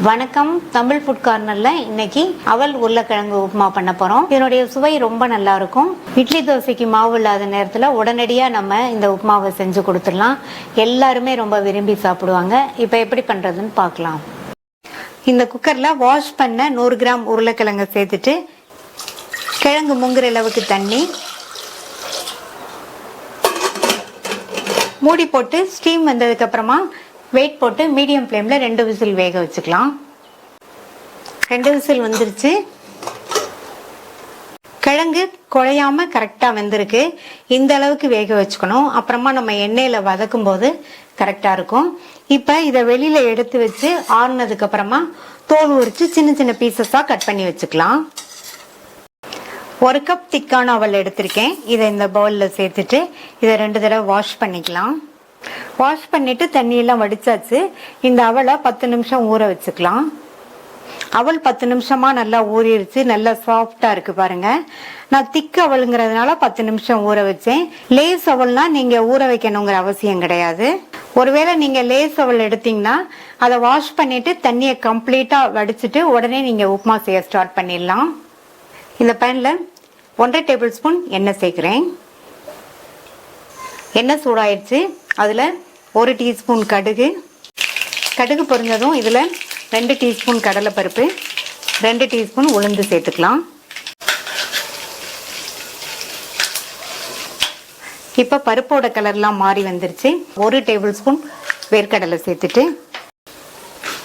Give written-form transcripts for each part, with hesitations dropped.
வணக்கம். தமிழ் ஃபுட் கார்னர்ல இன்னைக்கு அவல் உருளைக்கிழங்கு உப்புமா பண்ண போறோம். இதனுடைய சுவை ரொம்ப நல்லா இருக்கும். இட்லி தோசைக்கு மாவு இல்லாத நேரத்துல உடனடியா நம்ம இந்த உப்புமாவை செஞ்சு கொடுத்துடலாம். எல்லாருமே ரொம்ப விரும்பி சாப்பிடுவாங்க. இப்ப எப்படி பண்றதுன்னு பார்க்கலாம். இந்த குக்கர்ல வாஷ் பண்ண 100 கிராம் உருளைக்கிழங்கு சேர்த்துட்டு கிழங்கு முங்குற அளவுக்கு தண்ணி மூடி போட்டு ஸ்டீம் வந்ததுக்கு அப்புறமா வெயிட் போட்டு மீடியம் ஃப்ளேம்ல 2 விசில் வேக வச்சுக்கலாம். 2 விசில் வந்துருச்சு. கிழங்கு குழையாம கரெக்டா வெந்திருக்கு. இந்த அளவுக்கு வேக வச்சுக்கணும். அப்புறமா நம்ம எண்ணெயில வதக்கும் போது கரெக்டா இருக்கும். இப்ப இதை வெளியில எடுத்து வச்சு ஆறுனதுக்கு அப்புறமா தோல் உரிச்சு சின்ன சின்ன பீசஸா கட் பண்ணி வச்சுக்கலாம். 1 கப் திக்கான அவல் எடுத்திருக்கேன். இதை இந்த பவுல்ல சேர்த்துட்டு இதை 2 தடவை வாஷ் பண்ணிக்கலாம். வாஷ் பண்ணிட்டு தண்ணியெல்லாம் வடிச்சாச்சு. இந்த அவலை 10 நிமிஷம் ஊற வச்சுக்கலாம். அவல் 10 நிமிஷமா நல்லா ஊறிடுச்சு. நல்லா சாஃப்டா இருக்கு பாருங்க. நான் திக்கு அவளுங்கிறதுனால 10 நிமிஷம் ஊற வச்சேன். லேஸ் அவல்னா நீங்க ஊற வைக்கணுங்கிற அவசியம் கிடையாது. ஒருவேளை நீங்க லேஸ் அவல் எடுத்தீங்கன்னா அதை வாஷ் பண்ணிட்டு தண்ணியை கம்ப்ளீட்டா வடிச்சிட்டு உடனே நீங்க உப்புமா செய்ய ஸ்டார்ட் பண்ணிடலாம். இந்த பேன்ல 1.5 டேபிள் ஸ்பூன் எண்ணெய் சேர்க்கிறேன். எண்ணெய் சூடாயிடுச்சு. அதுல 1 டீஸ்பூன் கடுகு பொரிஞ்சதும் இதுல 2 டீஸ்பூன் கடலைப்பருப்பு, 2 டீஸ்பூன் உளுந்து சேர்த்துக்கலாம். இப்ப பருப்போட கலர்லாம் மாறி வந்துருச்சு. 1 டேபிள் ஸ்பூன் வேர்க்கடலை சேர்த்துட்டு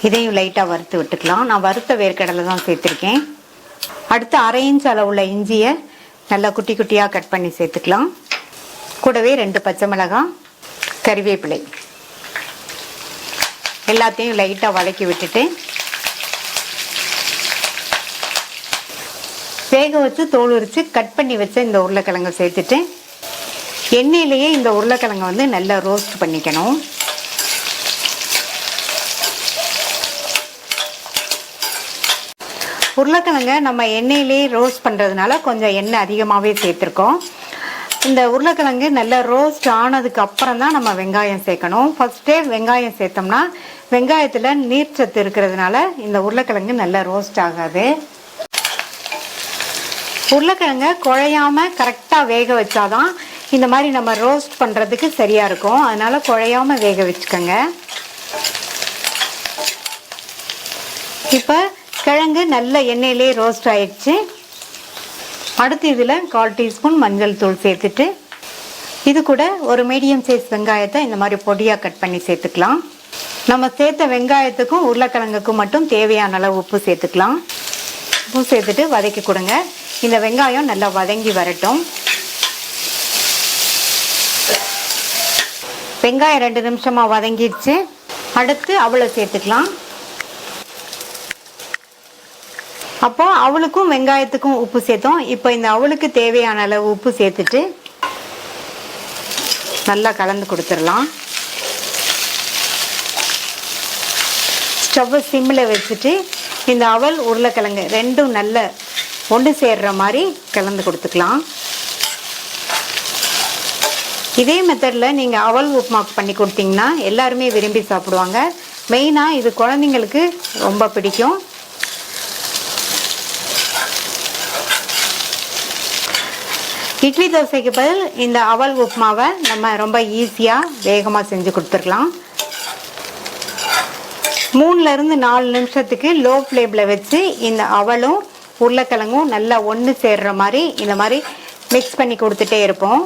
இதையும் லைட்டா வறுத்து விட்டுக்கலாம். நான் வறுத்த வேர்க்கடலை தான் சேர்த்திருக்கேன். அடுத்து 1/2 இன்ச் அளவுள்ள இஞ்சியை நல்லா குட்டி குட்டியா கட் பண்ணி சேர்த்துக்கலாம். கூடவே 2 பச்சை மிளகாய், கறிவேப்பிலை எல்லாத்தையும் லைட்டா வதக்கி விட்டுட்டு வேக வச்சு தோல் உரிச்சு கட் பண்ணி வச்ச இந்த உருளைக்கிழங்கை சேர்த்துட்டு எண்ணெயிலேயே இந்த உருளைக்கிழங்கை நல்லா ரோஸ்ட் பண்ணிக்கணும். உருளைக்கிழங்க நம்ம எண்ணெயிலேயே ரோஸ்ட் பண்றதுனால கொஞ்சம் எண்ணெய் அதிகமாகவே சேர்த்துருக்கோம். இந்த உருளைக்கிழங்கு நல்லா ரோஸ்ட் ஆனதுக்கு அப்புறம் தான் நம்ம வெங்காயம் சேர்க்கணும். ஃபர்ஸ்டே வெங்காயம் சேர்த்தோம்னா வெங்காயத்துல நீர்ச்சத்து இருக்கிறதுனால இந்த உருளைக்கிழங்கு நல்லா ரோஸ்ட் ஆகாது. உருளைக்கிழங்க குழையாம கரெக்டா வேக வச்சாதான் இந்த மாதிரி நம்ம ரோஸ்ட் பண்றதுக்கு சரியா இருக்கும். அதனால குழையாம வேக வச்சுக்கோங்க. இப்ப கிழங்கு நல்ல எண்ணெயிலே ரோஸ்ட் ஆயிடுச்சு. அடுத்து இதுல 1/4 டீஸ்பூன் மஞ்சள் தூள் சேர்த்துட்டு இது கூட ஒரு மீடியம் சைஸ் வெங்காயத்தை இந்த மாதிரி பொடியா கட் பண்ணி சேர்த்துக்கலாம். நம்ம சேர்த்த வெங்காயத்துக்கும் உருளைக்கிழங்குக்கும் மட்டும் தேவையான அளவு உப்பு சேர்த்துக்கலாம். உப்பு சேர்த்துட்டு வதக்கி கொடுங்க. இந்த வெங்காயம் நல்லா வதங்கி வரட்டும். வெங்காயம் 2 நிமிஷமா வதங்கிடுச்சு. அடுத்து அவலை சேர்த்துக்கலாம். அப்போ அவளுக்கும் வெங்காயத்துக்கும் உப்பு சேர்த்தோம். இப்போ இந்த அவளுக்கு தேவையான அளவு உப்பு சேர்த்துட்டு நல்லா கலந்து கொடுத்துடலாம். ஸ்டவ் சிம்ல வச்சுட்டு இந்த அவல் உருளைக்கிழங்கு ரெண்டும் நல்ல ஒன்று சேர்ற மாதிரி கலந்து கொடுத்துக்கலாம். இதே மெத்தட்ல நீங்க அவல் உப்புமா பண்ணி கொடுத்தீங்கன்னா எல்லாருமே விரும்பி சாப்பிடுவாங்க. மெயினா இது குழந்தைங்களுக்கு ரொம்ப பிடிக்கும். இட்லி தோசைக்கு பதில் இந்த அவல் உப்புமாவை நம்ம ரொம்ப ஈஸியா வேகமா செஞ்சு கொடுத்துடலாம். 3ல இருந்து 4 நிமிஷத்துக்கு லோ ஃப்ளேம்ல வச்சு இந்த அவலும் உருளைக்கிழங்கும் நல்லா ஒன்று சேர்ற மாதிரி இந்த மாதிரி மிக்ஸ் பண்ணி கொடுத்துட்டே இருப்போம்.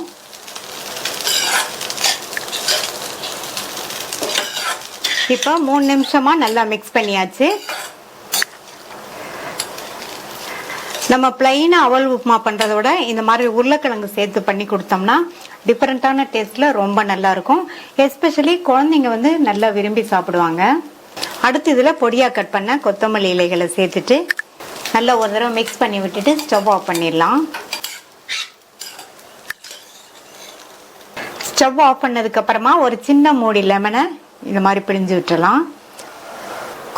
இப்போ 3 நிமிஷமா நல்லா மிக்ஸ் பண்ணியாச்சு. நம்ம பிளைனா அவல் உப்புமா பண்றதோட இந்த மாதிரி உருளைக்கிழங்கு சேர்த்து பண்ணி கொடுத்தோம்னா டிஃபரெண்டான டேஸ்ட்ல ரொம்ப நல்லா இருக்கும். எஸ்பெஷலி குழந்தைங்க நல்லா விரும்பி சாப்பிடுவாங்க. அடுத்து இதுல பொடியா கட் பண்ண கொத்தமல்லி இலைகளை சேர்த்துட்டு நல்லா ஒரு தடவை மிக்ஸ் பண்ணி விட்டுட்டு ஸ்டவ் ஆஃப் பண்ணிடலாம். ஸ்டவ் ஆஃப் பண்ணதுக்கு அப்புறமா ஒரு சின்ன மூடி லெமனை இந்த மாதிரி பிழிஞ்சு விட்டுறலாம்.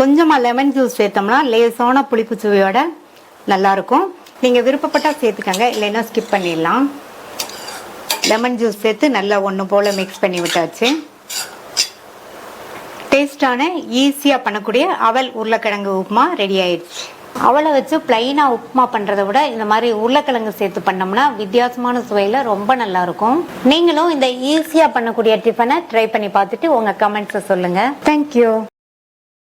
கொஞ்சமா லெமன் ஜூஸ் சேர்த்தோம்னா லேசான புளிப்பு சுவையோட நல்லா இருக்கும். நீங்க விருப்பப்பட்டா சேர்த்துக்கங்க, இல்லைன்னா ஸ்கிப் பண்ணிடலாம். லெமன் ஜூஸ் சேர்த்து நல்லா ஒன்று போல மிக்ஸ் பண்ணி விட்டாச்சு. டேஸ்டான ஈஸியா பண்ணக்கூடிய அவல் உருளைக்கிழங்கு உப்புமா ரெடி ஆயிடுச்சு. அவளை வச்சு பிளைனா உப்புமா பண்றதை விட இந்த மாதிரி உருளைக்கிழங்கு சேர்த்து பண்ணோம்னா வித்தியாசமான சுவையில ரொம்ப நல்லா இருக்கும். நீங்களும் இந்த ஈஸியா பண்ணக்கூடிய டிஃபனை ட்ரை பண்ணி பார்த்துட்டு உங்க கமெண்ட்ஸை சொல்லுங்க. தேங்க்யூ.